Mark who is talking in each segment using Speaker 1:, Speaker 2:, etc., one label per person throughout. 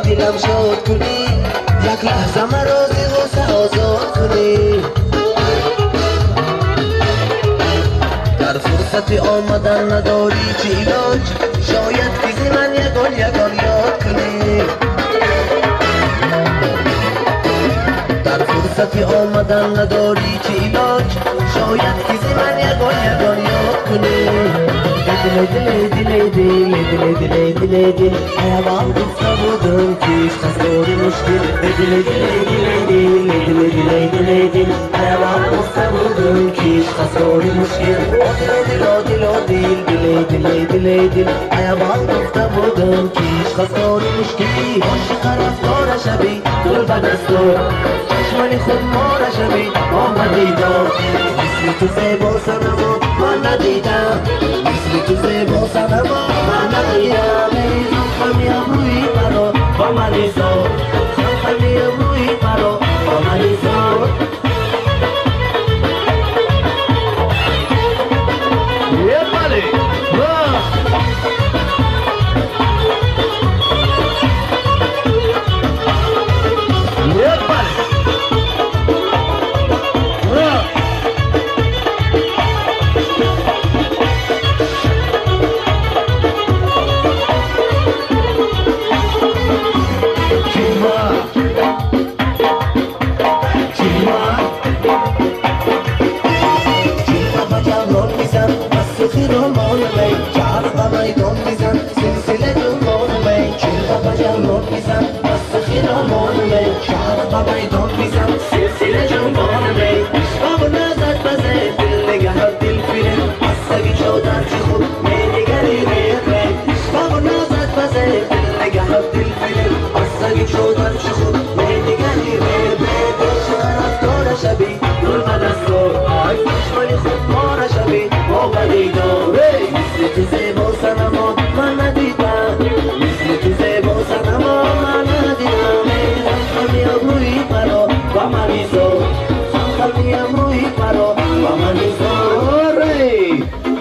Speaker 1: دلم شاد کنی، یک لحظه مرا ز غصه آزاد کنی. در فرصت آمدن نداری چه علاج، شاید که من یگان یاد کنی. در فرصت آمدن نداری چه علاج، شاید که من یگان یاد کنی. دل حیوان گفته بودم کیش خستاری مشکل. دل حیوان گفته بودم کیش خستاری مشکل. دل حیوان گفته بودم کیش خستاری مشکل. عاشق رفتار شبی دل به دستور، چشمانی خود مار شبی آمدی دار. مثل تو زیبا سنما من ندیدم، مثل تو زیبا سنما من ندیدم. خمیم روی پرا با منی زار، خمیم روی پرا با منی زار.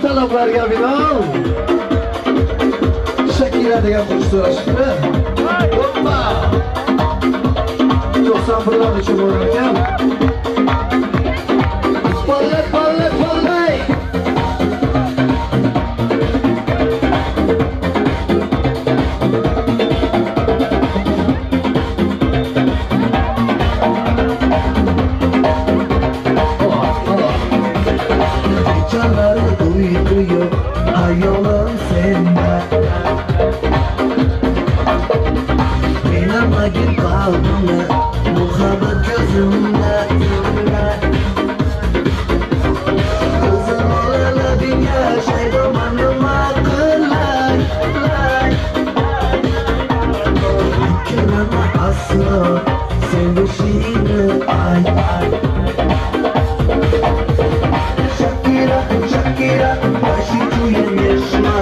Speaker 2: Talablarga bilan Shakira degan qo'shiq so'rashibdi. Hoppa 91 uchun bo'lar ekan. Palle ayolum sende, inanmagin kalbimde, muhabbet gözümde. Kızım olala dünya şeydomanım akıllay. Yüklenme asla sevişini ay. Shakira, başı kuyuyaşma.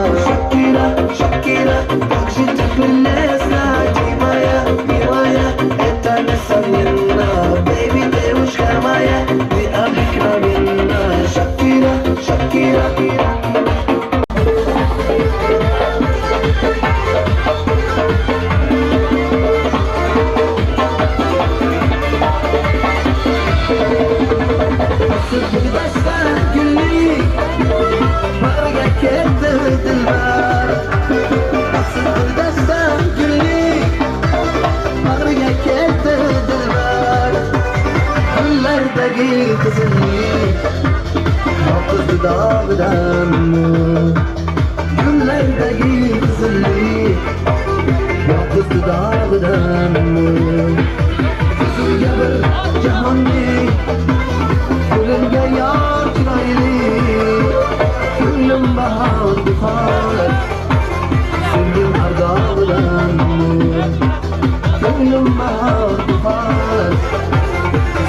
Speaker 2: Shakira, başı tepelesna. Dimaya, etane sanina. Baby devuş kamaya, bir abikna binna. Shakira. Günlerdeki güzellik yalnız dudağıdan mı? Kızıl gibi cihan
Speaker 1: gülüm bahar bahar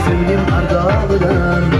Speaker 1: sevgim ardağıdan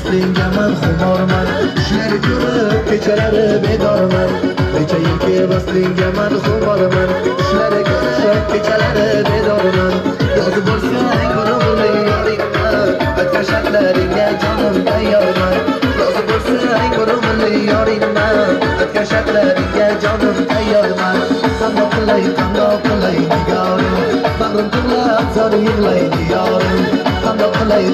Speaker 1: Vaslingaman xumorman ishlar ko'rib kechalari bedorman necha yilki vaslingaman xumorman ishlar ko'rib kechalari bedorman yozib bo'lsang gurug'li yoringman o'tgan shartlaringga jonim tayyorman yozib bo'lsang gurug'li yoringman o'tgan shartlaringga jonim tayyorman qandoq qilay nigorim bag'rim turlab zor yig'laydi yorim qandoq qilay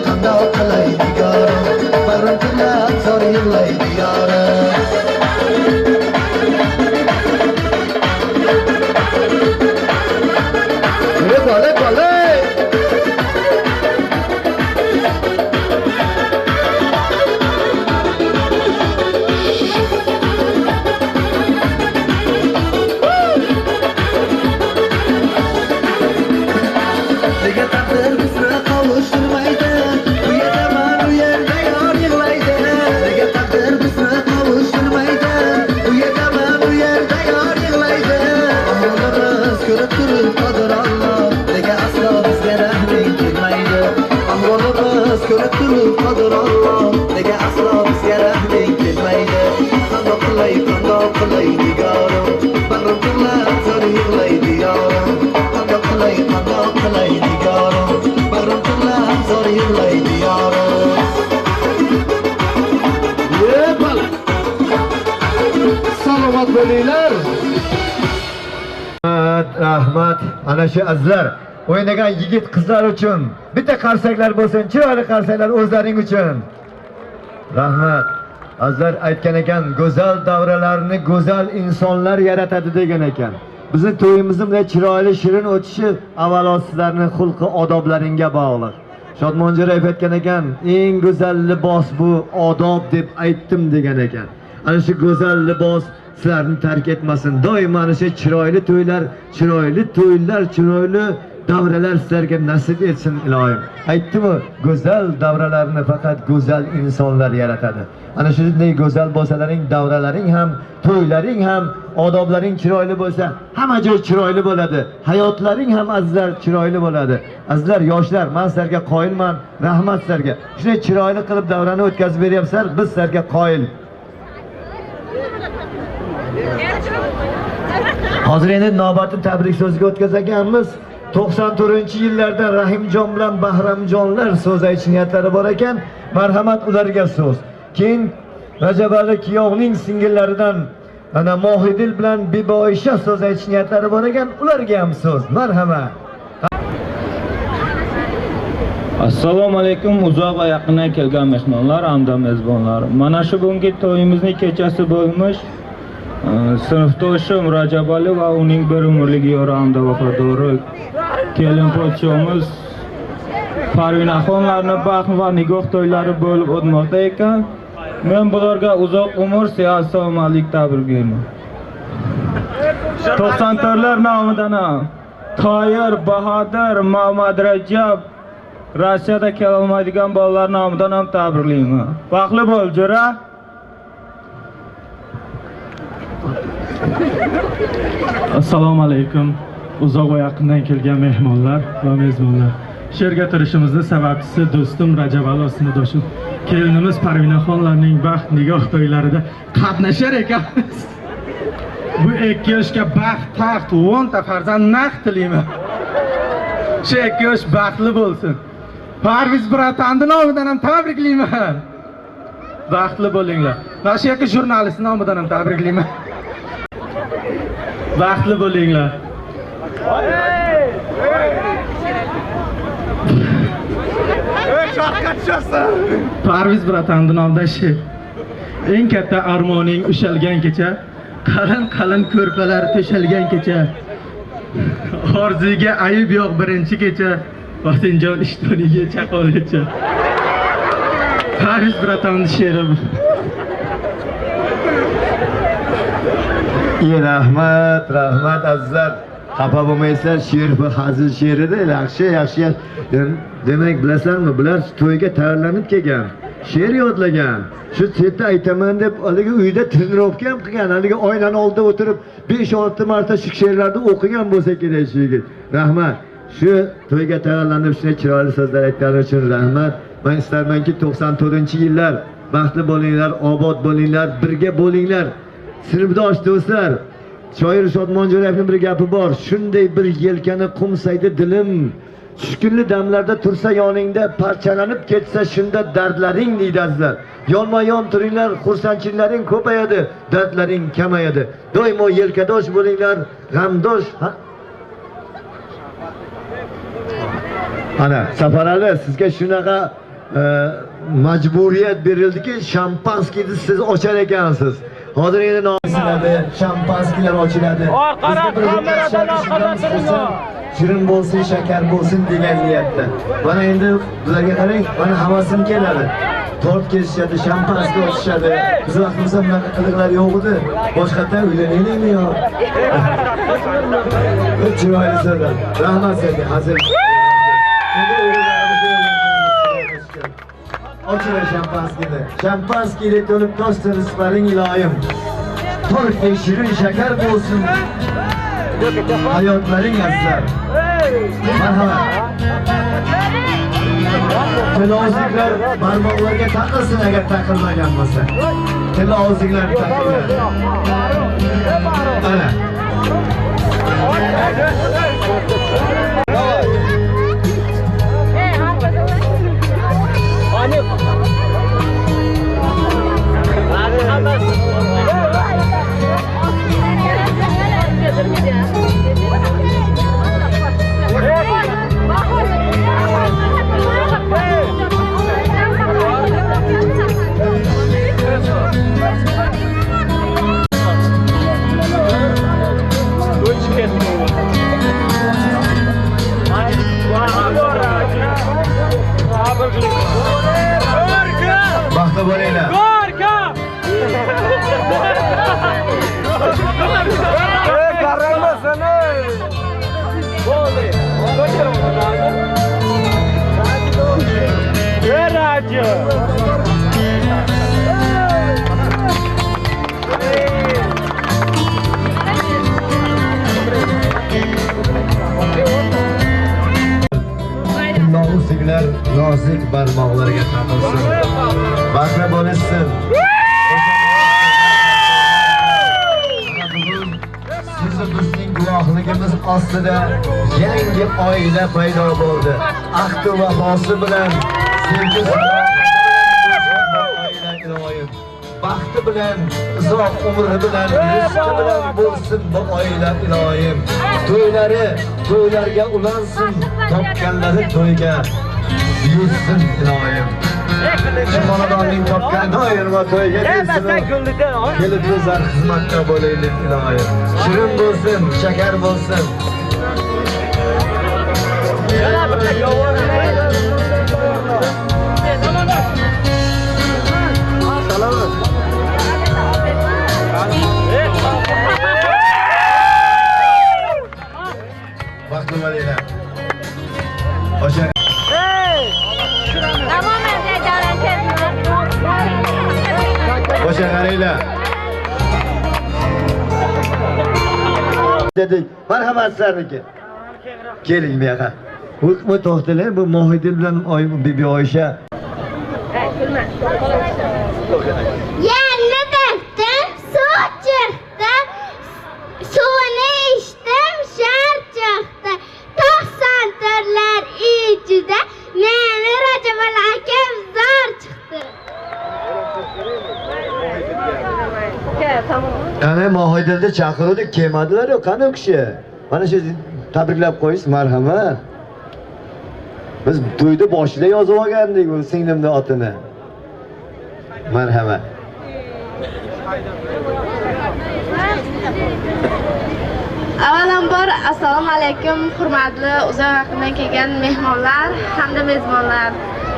Speaker 1: nigorim bag'rim turlab zor yig'laydi yorim nega taqdir bizni qovuşturmaydi bu yerda Qodir Alloh nega aslo bizga rahming kelmaydi? Qandoq qilay nigorim, bag'rim tirlab zor yig'laydi yorim. Qandoq qilay nigorim, bag'rim tirlab zor yig'laydi yorim.
Speaker 2: Salomat bo'linglar. Rahmat. Ana shu azizlar o'ynagan yigit qizlar uchun bitta qarsaklar bo'lsin, chiroyli qarsaklar o'zlaring uchun. Rahmat. Azizlar aytgan ekan, go'zal davralarni go'zal insonlar yaratadi degan ekan. Bizning to'yimizni bunday chiroyli, shirin o'tishi avvalo sizlarning xulqi odoblaringga bog'liq. Shodmonjo'rayev aytgan ekan, eng go'zal libos bu odob deb aytdim degan ekan. Ana shu go'zal libos sizlarni tark etmasin. Doimo ana shu chiroyli to'ylar, chiroyli davralar sizlarga nasib etsin ilohim. Aytdim-ku, go'zal davralarni faqat go'zal insonlar yaratadi. Ana shunday go'zal bo'lsalaring, davralaring ham, to'ylaring ham, odoblaring chiroyli bo'lsa, hamma joy chiroyli bo'ladi. Hayotlaring ham azizlar chiroyli bo'ladi. Azizlar, yoshlar, men sizlarga qoyilman, rahmat sizlarga. Shunday chiroyli qilib davrani o'tkazib beryapsizlar, biz sizlarga qoyil. Hozir endi navbatni tabrik so'ziga o'tkazganmiz. 94-yillarda Rahimjon bilan Bahramjonlar so'z aytish niyatlari bor ekan, marhamat ularga so'z. Keyin Rajabali kuyovning singillaridan ana Mohidil bilan Biboisha so'z aytish niyatlari bor ekan, ularga ham so'z. Marhamat.
Speaker 3: Assalomu alaykum, uzoq va yaqindan kelgan mehmonlar hamda mezbonlar. Mana shu bugungi to'yimizning kechasi bo'lmish. Sinfdoshim Rajabali va uning bir umrlik yori hamda vafodori kelin podshomiz Parvinaxonlarning baxt va nigoh to'ylari bo'lib o'tmoqda ekan. Men bularga uzoq umr, sihat, salomatlik tabriklayman. 94lar nomidan ham Toyir, Bahodir, Muhammad Rajab, Rossiyada kela olmaydigan bolalar nomidan ham tabriklayman. Baxtli bo'l, jo'ra.
Speaker 4: Assalomu alaykum. Uzoq va yaqindan kelgan mehmonlar va mezbonlar. She'rga turishimizning sababchisi do'stim Rajabali sinfdoshim. Kelinimiz Parvinaxonlarning baxt nigoh to'ylarida qatnashar ekanmiz. Bu 2 yoshga baxt, taxt, 10 ta farzand naqd tilayman. Shu 2 yosh baxtli bo'lsin. Parviz Bratandi nomidan ham tabriklayman. Baxtli bo'linglar. Mana shu yerga jurnalist nomidan ham tabriklayman. Baxtli bo'linglar. Parviz Bratandi nomidan she'r. Eng katta armoning ushalgan kecha, qalin ko'rpalar to'shalgan kecha. Orzuga ayib yo'q birinchi kecha, Vatanjon ishtoniga chaqolicha. Parviz Bratandi she'ri.
Speaker 2: Rahmat azizlar. Xafa bo'lmaysizlar, she'r bu hazil she'rida yaxshi. Demak, bilasizlarmi, bular to'yga tayyorlanib kelgan, she'r yodlagan. Shu yerda aytaman deb haligi uyda trenirovka ham qilgan, haligi oynani oldida o'tirib 5-6 marta shu she'rlarni o'qigan bo'lsa kerak shu yigit. Rahmat. Shu to'yga tayyorlanib shunday chiroyli so'zlar aytgani uchun rahmat. Men istamanki 94-yillar baxtli bo'linglar, obod bo'linglar, birga bo'linglar. Sinfdosh do'stlar, shoir Shodmonjo'rayevning bir gapi bor. Shunday bir yelkani qumsaydi dilim, tushkunli damlarda tursa yoningda, parchalanib ketsa shunda dardlaring deydi azizlar. Yonma-yon turinglar, xursandchiliklaring ko'payadi, dardlaring kamayadi. Doimo yelkadosh bo'linglar, g'amdosh. Ana, Safarali, sizga shunaqa majburiyat berildiki, shampanskiyni siz ochar ekansiz. Hozir endi nosiladi, shampanskilar ochiladi. Shirin bo'lsin, shakar bo'lsin degan niyatda. Mana endi bizlarga qarang, mana havasim keladi. Tort kesishadi, shampanski ochishadi. Biz vaqtimizda bunaqa qiliqlar yo'q edi. Boshqatdan uylanaylikmi yo? Chiroyli so'zlar. Rahmat sizga, hazil. Ochiladi shampanskiyni. Shampanskiyni to'lib toshsin rizqlaring iloyim. Tortdek shirin shakar bo'lsin. Hayotlaring azizlar. Marhamat. Tiloziklar barmoqlarga taqilsin agar taqilmagan bo'lsa. Tiloziklar taqiladi. Ana. Baxtli bo'linglar. Nozik nozik barmoqlariga taqilsin. Baxtli bo'lishsin. Sizni bizning guvohligimiz ostida yangi oila paydo bo'ldi. Ahd va vafosi bilan sevgi baxti bilan, uzoq umri bilan, rizqi bilan bo'lsin bu oila iloyim. To'ylarga ulansin, topganlari to'yga yetsin iloyim. Xonadonning topgan doir va to'yga yetsin. Kelibizlar xizmatda bo'laylik iloyim. Shirin bo'lsin, shakar bo'lsin. Baxtli bo'linglar. O'sha qaranglar. Dedik, marhamat sizlarniki. Keling bu yoqqa. Bu to'xtalar, bu Mohidil bilan Bibi Oyisha.
Speaker 5: Yerni daftim, suv chiqdi, suvni ichdim, shar chiqdi. 90 turlar ichida meni Rajabal akam zor chiqdi.
Speaker 2: Ana Mohidilni chaqirdik, kelmadilar-ku, qani u kishi? Mana shu tabriklab qo'ysiz, marhamat. Biz to'yda boshida yozib olgandik bu singlimning otini. Marhamat.
Speaker 6: Avvalambor assalomu alaykum hurmatli uzoq vaqtdan kelgan mehmonlar hamda mezbonlar.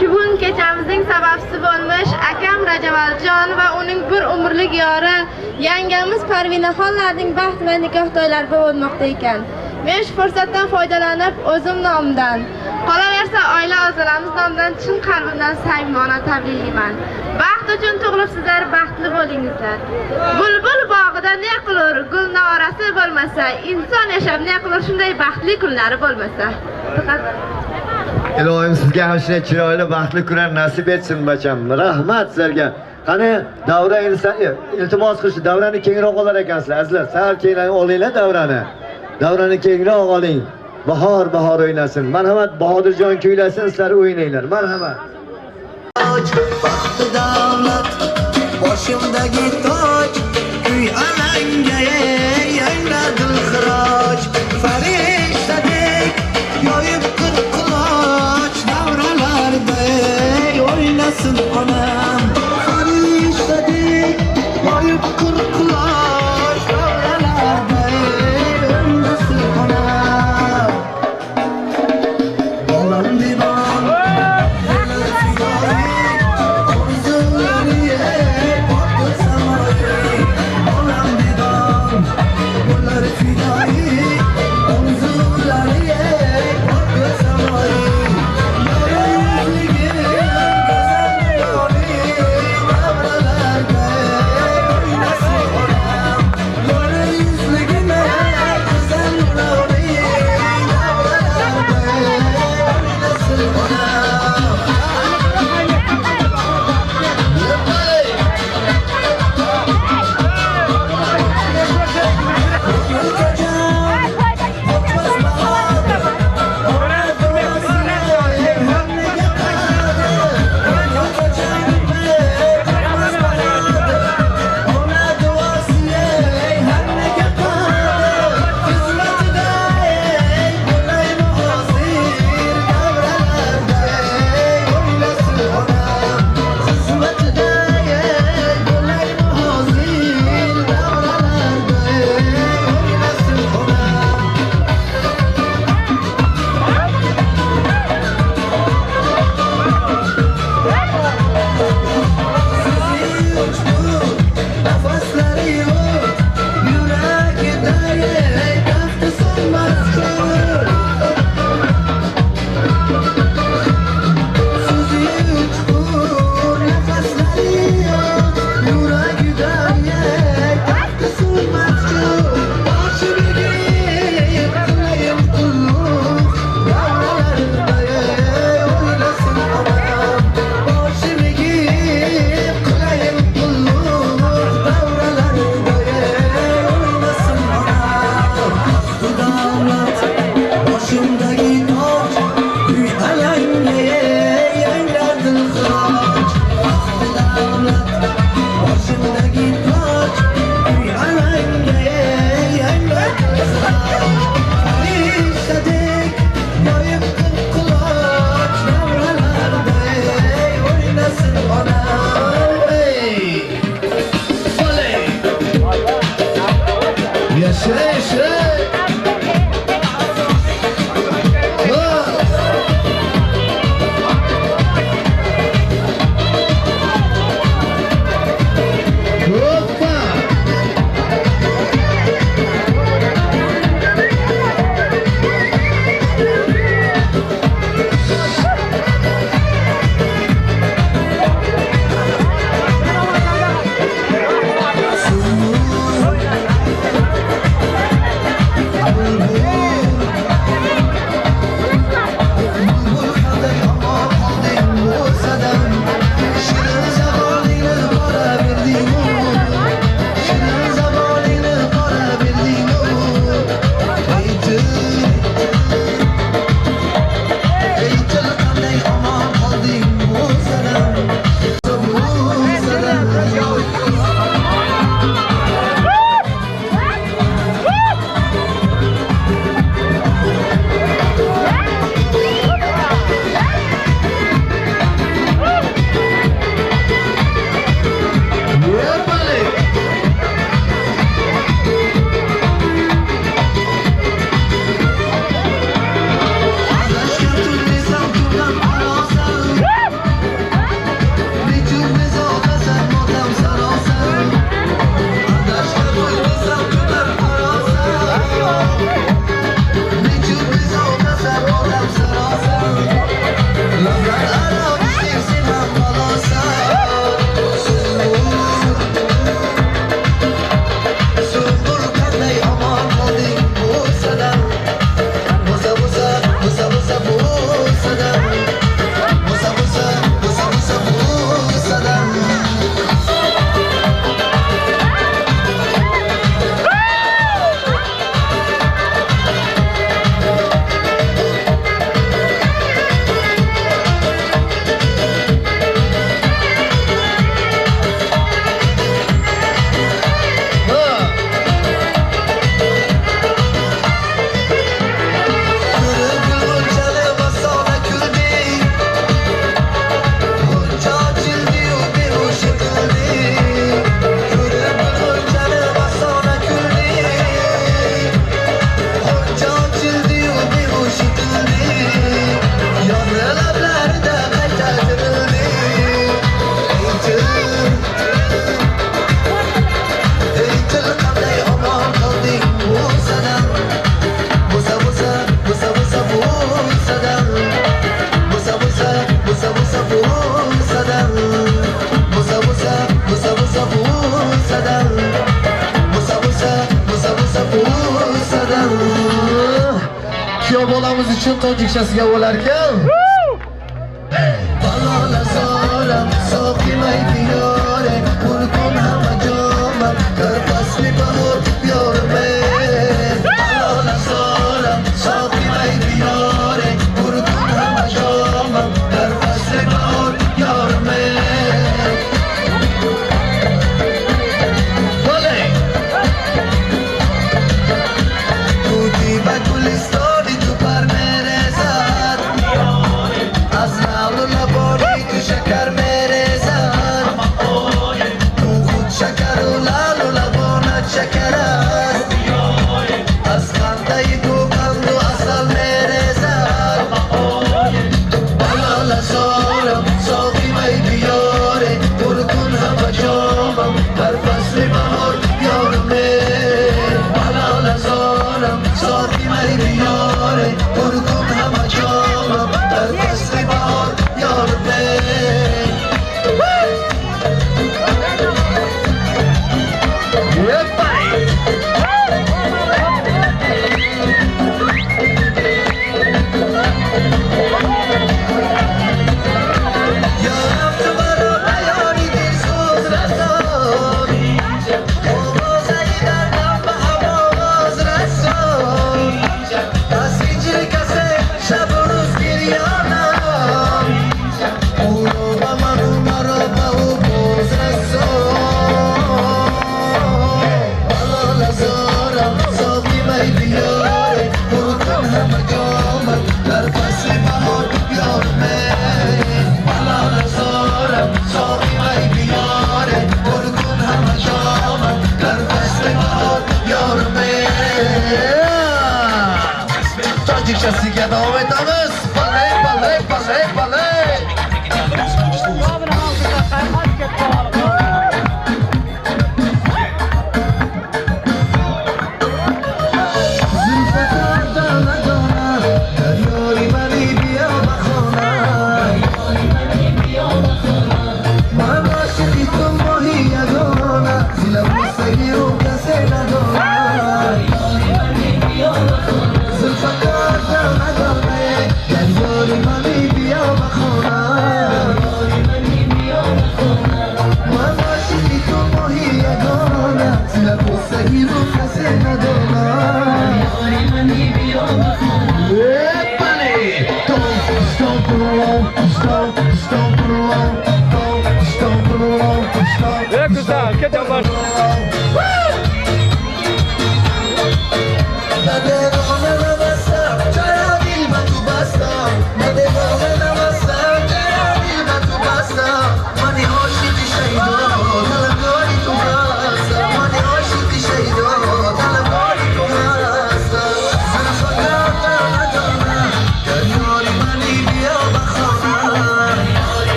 Speaker 6: Bugun kechamizning sababchisi bo'lmish akam Rajavaljon va uning bir umrlik yori yangamiz Parvinaxonlarning baxt va nikoh to'ylari bo'lib o'tmoqda ekan. Men shu fursatdan foydalanib o'zim nomidan, qolaversa oila a'zolarimiz nomidan chin qalbimdan samimona tabriklayman. Baxt uchun tug'ilibsizlar, baxtli bo'lingizlar. Bulbul bog'ida ne qilur, gul navorasi bo'lmasa, inson yashab ne qilur, shunday baxtli kunlari bo'lmasa. Faqat
Speaker 2: Ilohim sizga ham shunday chiroyli baxtli kunlar nasib etsin bacham. Rahmat sizlarga. Qani davra iltimos qilishdi, davrani kengroq olar ekansizlar. Azizlar, sal kengroq olinglar davrani. Davrani kengroq oling. Bahor o'ynasin. Marhamat Bahodirjon kuylasin, sizlar o'ynanglar. Marhamat.
Speaker 1: Baxti davlat boshimdagi toj, uy alanga yangladil xiroj. Farishtadek yoyib qirqloch, davralarda o'ynasin onam. Farishtadek yoyib qirqloch, davralarda o'ynasin onam. Bolam divan Olam divan
Speaker 2: tekshasiga bo'larkan. Balon azoram, soqimay diyore, qulqon hamma jomam, karpasli bahor yorme. Balon azoram, soqimay diyore, qulqon hamma jomam, karpasli bahor yorme. Tojikchasiga davom etamiz. Balay, balay, balay, balay.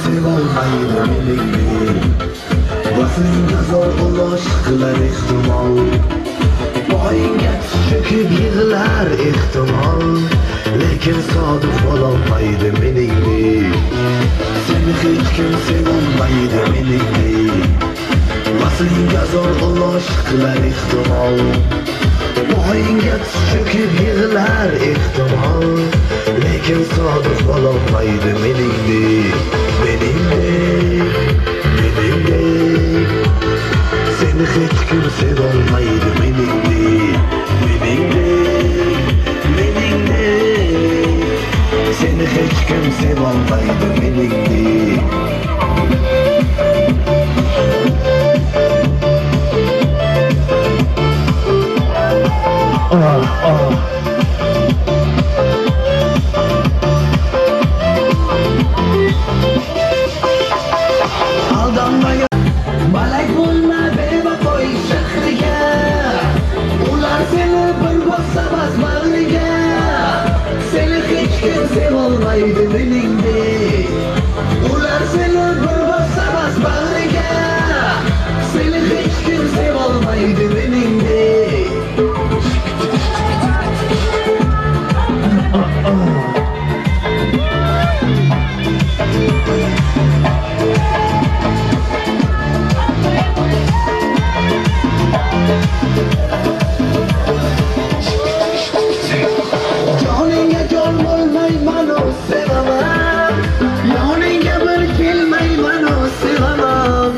Speaker 1: sevolmaydi meningni Vaslinga zo'r ulosh qilar ehtimol Boyinga cho'kib yig'lar ehtimol Lekin sodiq bo'lolmaydi meningni Seni hech kim sevolmaydi meningni Vaslinga zo'r ulosh qilar ehtimol Boyinga cho'kib yig'lar ehtimol Lekin sodiq bo'lolmaydi meningdek Meningdek Seni hech kim sevolmaydi meningdek Meningdek Seni hech kim sevolmaydi meningdek Aldanmagan malak bo'lma bevafo shahriga Ular seni bir bossamas bag'riga Seni hech kim sevolmaydi meningdek Ular seni bir bossamas bag'riga Seni hech kim sevolmaydi meningdek Yoningga jon bo'lmayman o sevaman Yoningga bir kelmayman o sevaman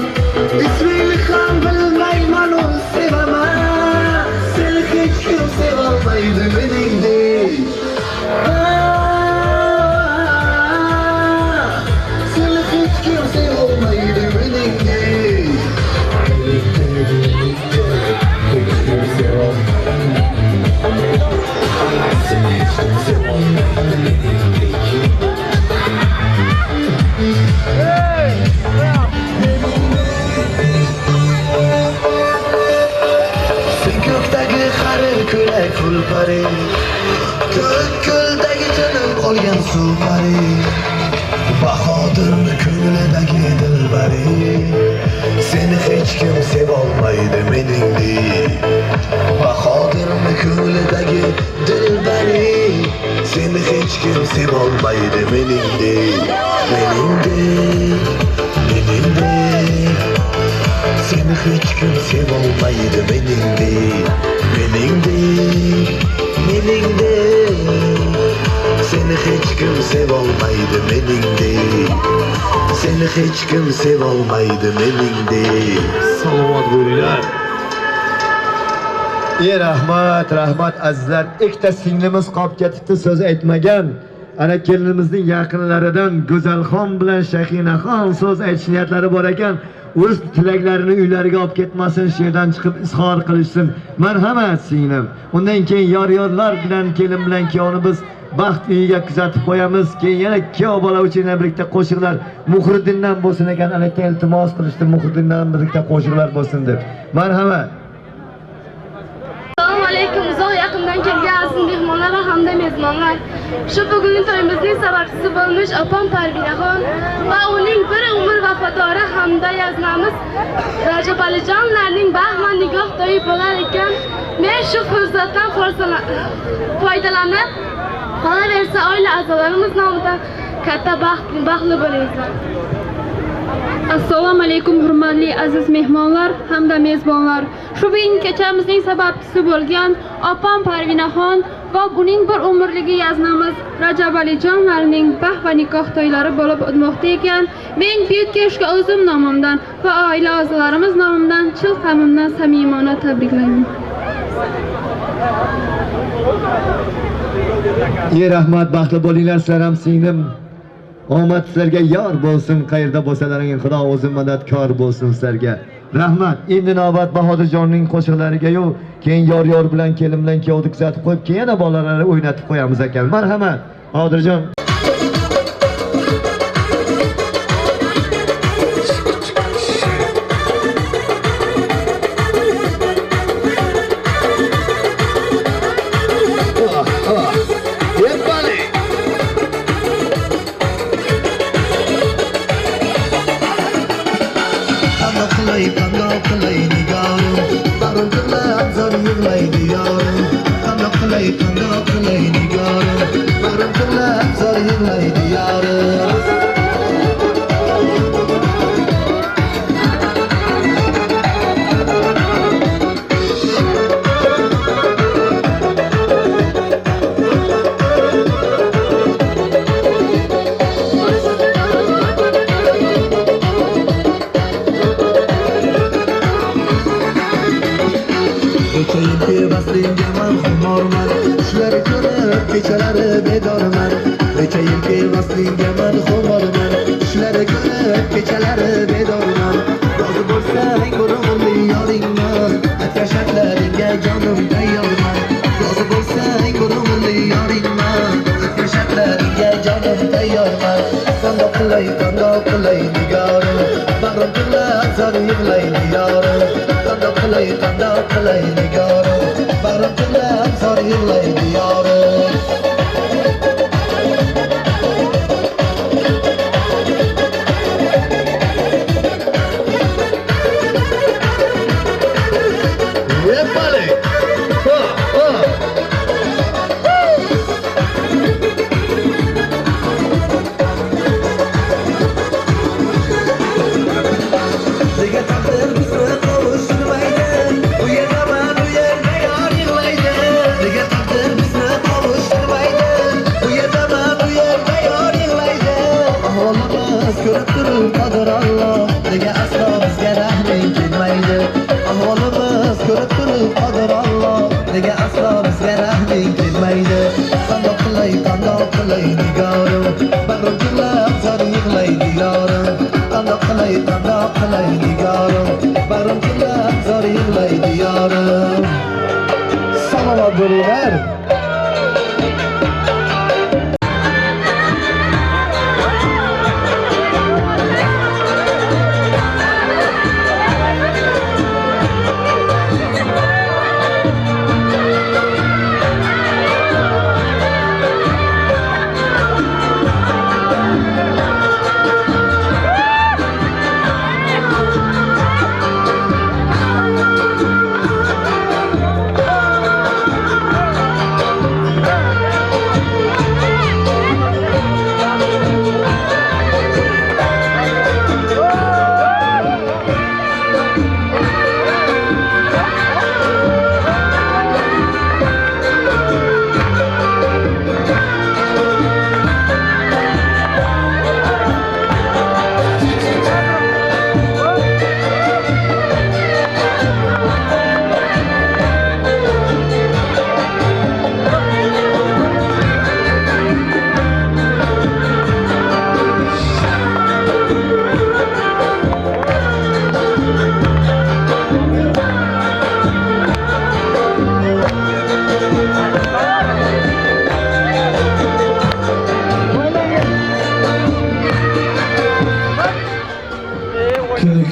Speaker 1: Ismingni ham bilmayman o sevaman Seni hech kim sevolmaydi meningdek Seni hech kim sevolmaydi meningdek Sen ko'kdagi harir ko'ylak fulpari Ko'ldagi tinim qolgan suvpari Bahodir ko'nglidagi dilbari Seni hech kim sevolmaydi meningdek Bahodirmi ko'nglidagi dilbari Seni hech kim sevolmaydi meningdek Meningdek Seni hech kim sevolmaydi meningdek Meningdek Seni hech kim sevolmaydi meningdek Seni hech kim sevolmaydi meningdek Salovat bo'linglar
Speaker 2: rahmat azizlar. Ikkita singlimiz qolib ketibdi, so'z aytmagan. Ana kelinimizning yaqinlaridan Go'zalxon bilan Shahinaxon so'z aytish niyatlari bor ekan. O'z tilaklarini uylariga olib ketmasin, she'rdan chiqib izhor qilishsin. Marhamat singlim. Undan keyin yor-yorlar bilan kelin bilan kuyovni biz baxt uyiga kuzatib qo'yamiz. Keyin yana kuyov bola uchun birlikda qo'shiqlar Muhriddindan bo'lsin ekan. Ana iltimos qilishdi Muhriddindan birlikda qo'shiqlar bo'lsin deb. Marhamat.
Speaker 6: Assalomu alaykum, uzoq yaqindan kelgan aziz mehmonlar va hamda mezbonlar. Shu bugungi to'yimizning sababchisi bo'lmish opam Parvinaxon va uning bir umr vafodori hamda yaznamiz Rajab Alijonlarning bahman nigoh to'yi bo'lar ekan. Men shu fursatdan foydalanib, qolaversa oila a'zolarimiz nomidan katta baxtli bo'linglar.
Speaker 7: Assalomu alaykum hurmatli aziz mehmonlar hamda mezbonlar. Shu bugungi kechamizning sababchisi bo'lgan opam Parvinaxon va uning bir umrligi yaznamiz Rajab Alijonlarning baxt va nikoh to'ylari bo'lib o'tmoqda ekan. Men buyuk yoshga o'zim nomimdan va oila a'zolarimiz nomidan chil qalbimdan samimona tabriklayman.
Speaker 2: Rahmat, baxtli bo'linglar saram singlim. Omad sizlarga yor bo'lsin, qayerda bo'lsalaring Xudo o'zi madadkor bo'lsin sizlarga. Rahmat. Endi navbat Bahodirjonning qo'shiqlariga-yu, keyin yor bilan kelin bilan kuyovni kuzatib qo'yib, keyin yana bolalarni o'ynatib qo'yamiz ekan. Marhamat. Bahodirjon.
Speaker 1: yig'laydi yorim qandoq qilay nigorim bag'rim tillab zor yig'laydi yorim kechalari bedorman necha yilki vaslinga man xumorman ishlari ko'rib kechalari bedorman rozi bo'lsang burug'imli yoringman atkashatlaringga jonim tayyorman rozi bo'lsang burug'imli yoringman atkashatlaringga jonim tayyorman qandoq qilay nigorim bag'rim tillab zor yig'laydi yorim qandoq qilay nigorim bag'rim tillab zor yig'laydi yorim ko'rib turib qodir Alloh nega aslo bizga rahming kelmaydi ahvolimiz ko'rib turib qodir Alloh nega aslo bizga rahming kelmaydi qandoq qilay nigorim bag'rim tillab zor yig'laydi yorim qandoq qilay nigorim bag'rim tillab zor yig'laydi yorim salomat bo'linglar.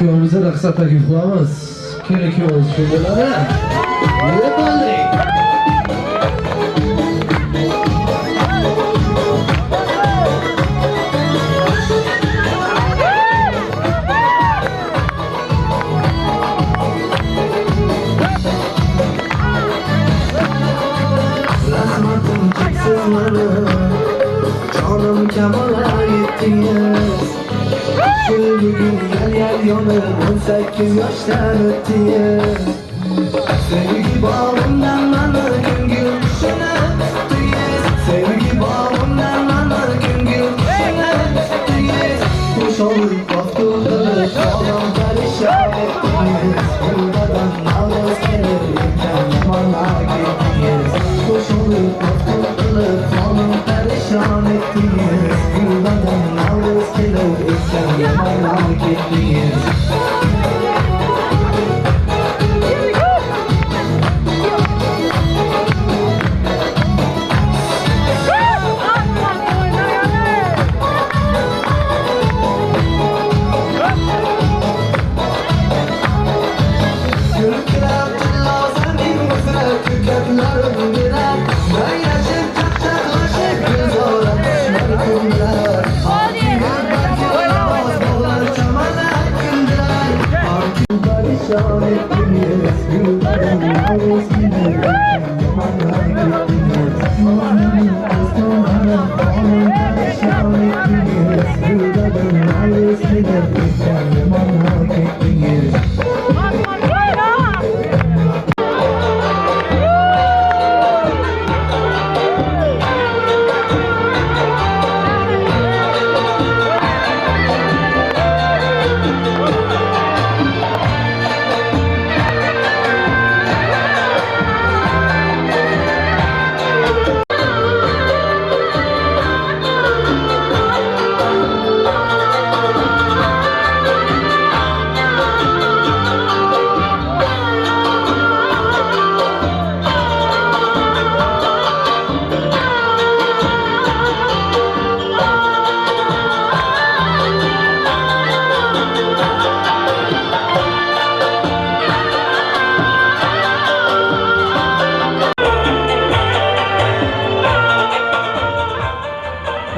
Speaker 8: Kuyovimizga raqsat taklif qilamiz. Kuyovimiz kuyovlari. Bo'ldi.
Speaker 1: Rahmatim cheksiz meni jonim kamolga yetdingiz bugun yal yonib 18 yoshdan o'tdingiz sevgi bog'imdan mani ko'ngil qushini tutdingiz sevgi bog'imdan mani ko'ngil qushini tutdingiz qo'shilib vaqtimiz jonim parishon etdingiz bundan navro'z kelib ekan yomonlarga yetdingiz qo'shilib vaqtimiz jonim parishon etdingiz bundan navro'z kelib ekan yomonlarga yetdingiz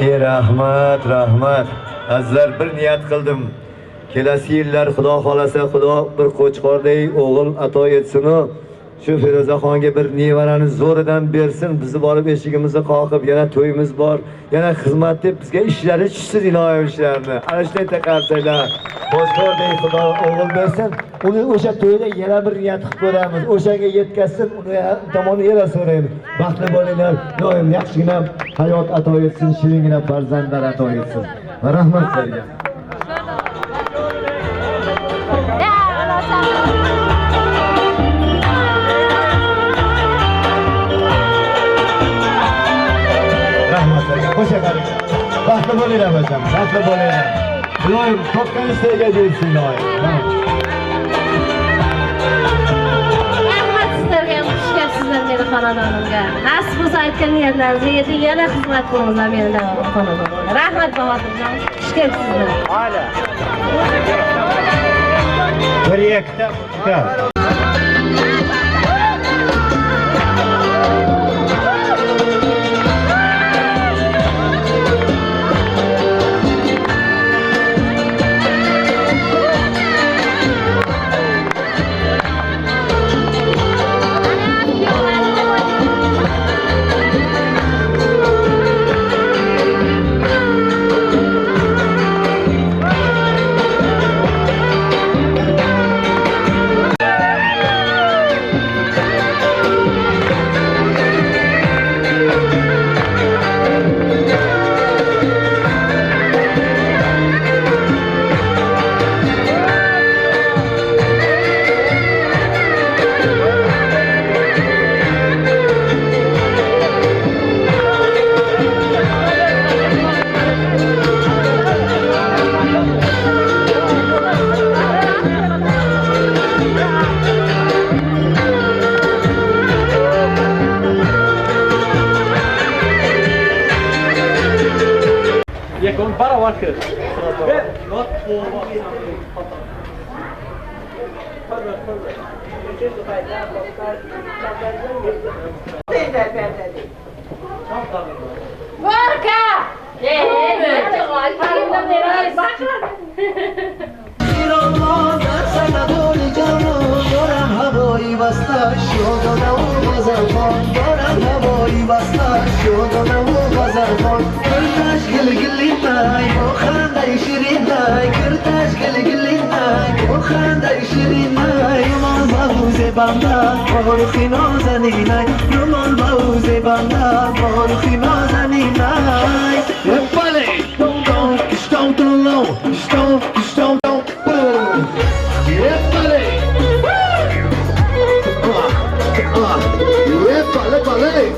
Speaker 2: Rahmat, rahmat. Azizlar, bir niyat qildim. Kelasi yillar Xudo xolasa, Xudo bir qo'chqordek o'g'il ato etsin. Shu Feruzaxonga bir nevarani zo'ridan bersin. Bizni borib eshigimizni qoqib, yana to'yimiz bor, yana xizmat deb bizga ishlari tushsin iloyim ishlarini. Ana shunday taqarsanglar, qo'chqordek Xudo o'g'il bersin. Uni o'sha to'yda yana bir niyat qilib ko'ramiz. O'shanga yetkazsin, uni tomoni yana so'raymiz. Baxtli bo'linglar, doim yaxshigina hayot ato etsin, shiringina farzandlar ato etsin. Va rahmat sizlarga. Rahmatlarga qo'sha qaring. Baxtli bo'linglar bacham, baxtli bo'linglar. Iloyim topgan istayga bersin iloyim.
Speaker 9: Rahmat sizlarga, xush kelibsizlar meni xonadonimga. Nasib bo'lsa aytgan niyatlaringizni yeting, yana xizmat qilinglar meni xonadonimga. Rahmat Bahodirjon, xush kelibsizlar.
Speaker 3: Hala. Bir ikkita kal.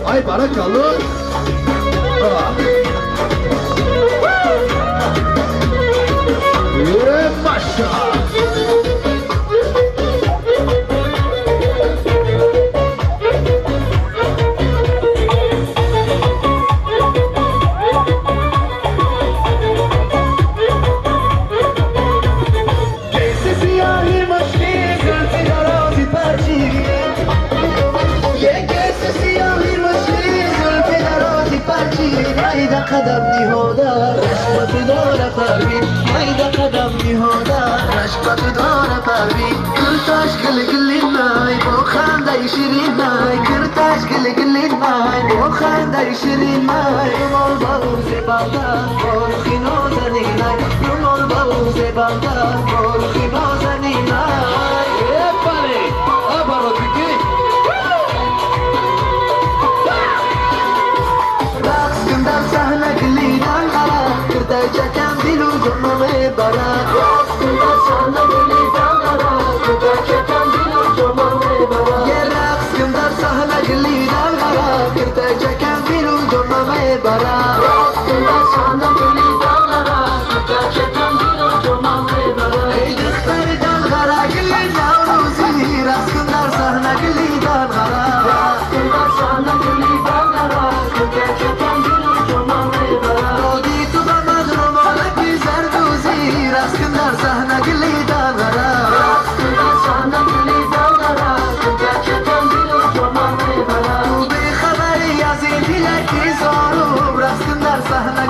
Speaker 2: Ay barakallah. Maşallah.
Speaker 1: قدم نهاده رشقت داره پروین مایده قدم نهاده رشقت داره پروین کرتاش گل گلی نای با خنده شیرین نای کرتاش گل گلی نای با خنده شیرین نای رومال باوز بندن بارخی نازنی نای رومال باوز بندن بارخی نازنی نای بله آبارو بگی sahne gilidan ara kirda chakam dilu jumame bara kirda sahne gilidan ara kirda chakam dilu jumame bara ye raqs kimda sahne gilidan ara kirda chakam dilu jumame bara kirda sahne gilidan ara kirda chakam dilu jumame bara ey dikhtardan gara gilin nawruzi raqs kimda sahne gilidan ara kirda sahne gilidan ara kirda chakam sahne gilidan ara sahne gilidan ara gerçekten dilu jomame bara tu be khabari yazin dilaki zoru raskandar sahne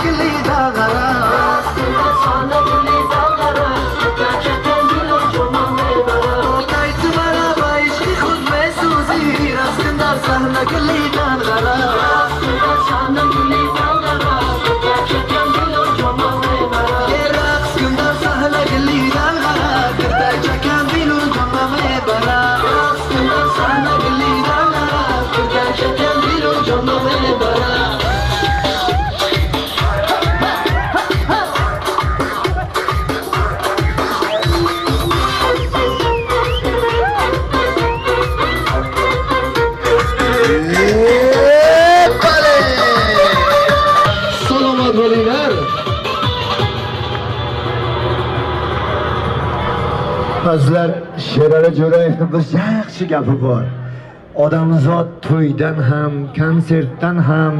Speaker 2: Azizlar, Sherali Jo'rayevning bir yaxshi gapi bor. Odamzod to'ydan ham, konsertdan ham